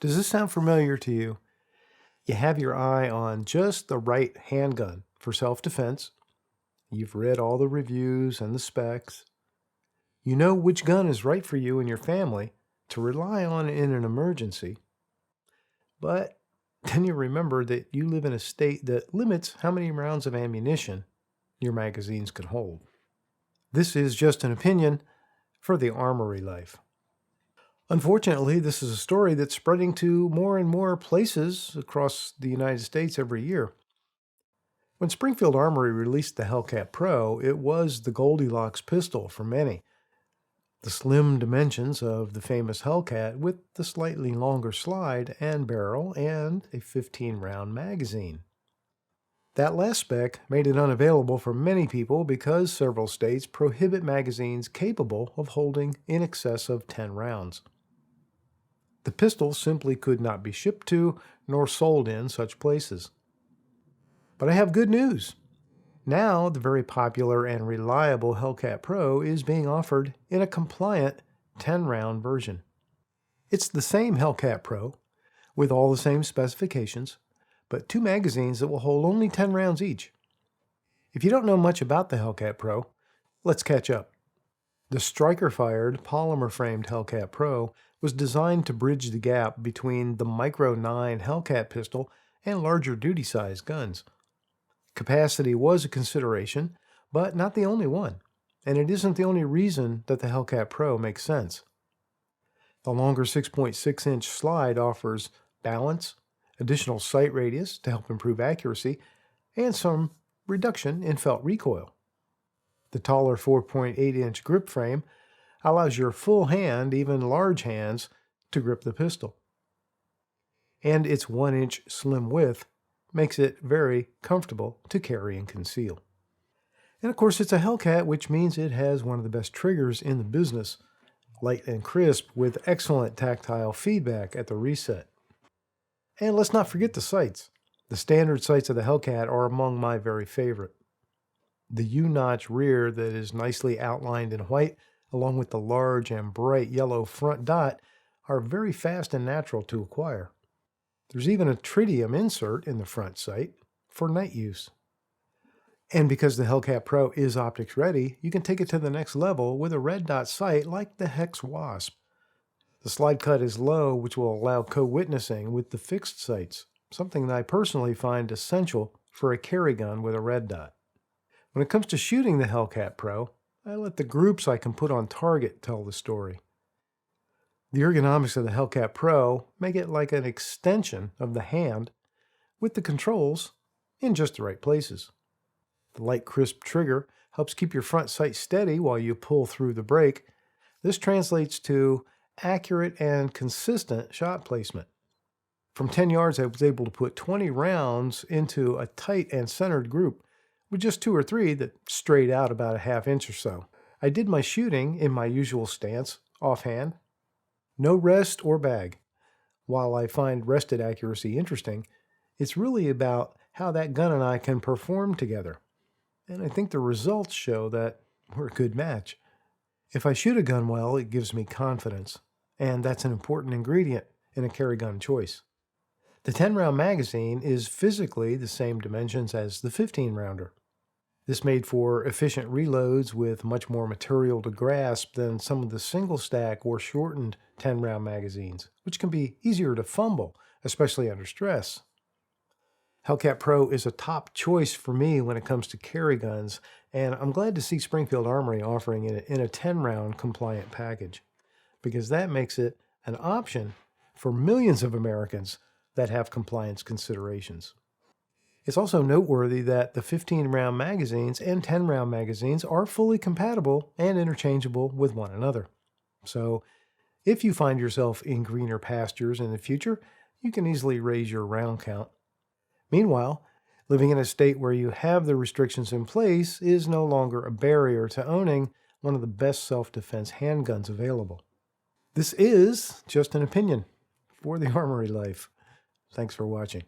Does this sound familiar to you? You have your eye on just the right handgun for self-defense. You've read all the reviews and the specs. You know which gun is right for you and your family to rely on in an emergency. But then you remember that you live in a state that limits how many rounds of ammunition your magazines can hold. This is just an opinion for the armory life. Unfortunately, this is a story that's spreading to more and more places across the United States every year. When Springfield Armory released the Hellcat Pro, it was the Goldilocks pistol for many. The slim dimensions of the famous Hellcat with the slightly longer slide and barrel and a 15-round magazine. That last spec made it unavailable for many people because several states prohibit magazines capable of holding in excess of 10 rounds. The pistol simply could not be shipped to nor sold in such places. But I have good news. Now, the very popular and reliable Hellcat Pro is being offered in a compliant 10-round version. It's the same Hellcat Pro, with all the same specifications, but two magazines that will hold only 10 rounds each. If you don't know much about the Hellcat Pro, let's catch up. The striker-fired, polymer-framed Hellcat Pro was designed to bridge the gap between the Micro 9 Hellcat pistol and larger duty-size guns. Capacity was a consideration, but not the only one, and it isn't the only reason that the Hellcat Pro makes sense. The longer 6.6-inch slide offers balance, additional sight radius to help improve accuracy, and some reduction in felt recoil. The taller 4.8-inch grip frame allows your full hand, even large hands, to grip the pistol. And its 1-inch slim width makes it very comfortable to carry and conceal. And of course, it's a Hellcat, which means it has one of the best triggers in the business, light and crisp with excellent tactile feedback at the reset. And let's not forget the sights. The standard sights of the Hellcat are among my very favorite. The U-notch rear that is nicely outlined in white, along with the large and bright yellow front dot, are very fast and natural to acquire. There's even a tritium insert in the front sight for night use. And because the Hellcat Pro is optics ready, you can take it to the next level with a red dot sight like the Hex Wasp. The slide cut is low, which will allow co-witnessing with the fixed sights, something that I personally find essential for a carry gun with a red dot. When it comes to shooting the Hellcat Pro, I let the groups I can put on target tell the story. The ergonomics of the Hellcat Pro make it like an extension of the hand with the controls in just the right places. The light crisp trigger helps keep your front sight steady while you pull through the brake. This translates to accurate and consistent shot placement. From 10 yards, I was able to put 20 rounds into a tight and centered group with just 2 or 3 that strayed out about a half inch or so. I did my shooting in my usual stance, offhand. No rest or bag. While I find rested accuracy interesting, it's really about how that gun and I can perform together. And I think the results show that we're a good match. If I shoot a gun well, it gives me confidence, and that's an important ingredient in a carry gun choice. The 10-round magazine is physically the same dimensions as the 15-rounder. This made for efficient reloads with much more material to grasp than some of the single-stack or shortened 10-round magazines, which can be easier to fumble, especially under stress. Hellcat Pro is a top choice for me when it comes to carry guns, and I'm glad to see Springfield Armory offering it in a 10-round compliant package, because that makes it an option for millions of Americans that have compliance considerations. It's also noteworthy that the 15-round magazines and 10-round magazines are fully compatible and interchangeable with one another. So, if you find yourself in greener pastures in the future, you can easily raise your round count. Meanwhile, living in a state where you have the restrictions in place is no longer a barrier to owning one of the best self-defense handguns available. This is just an opinion for the armory life. Thanks for watching.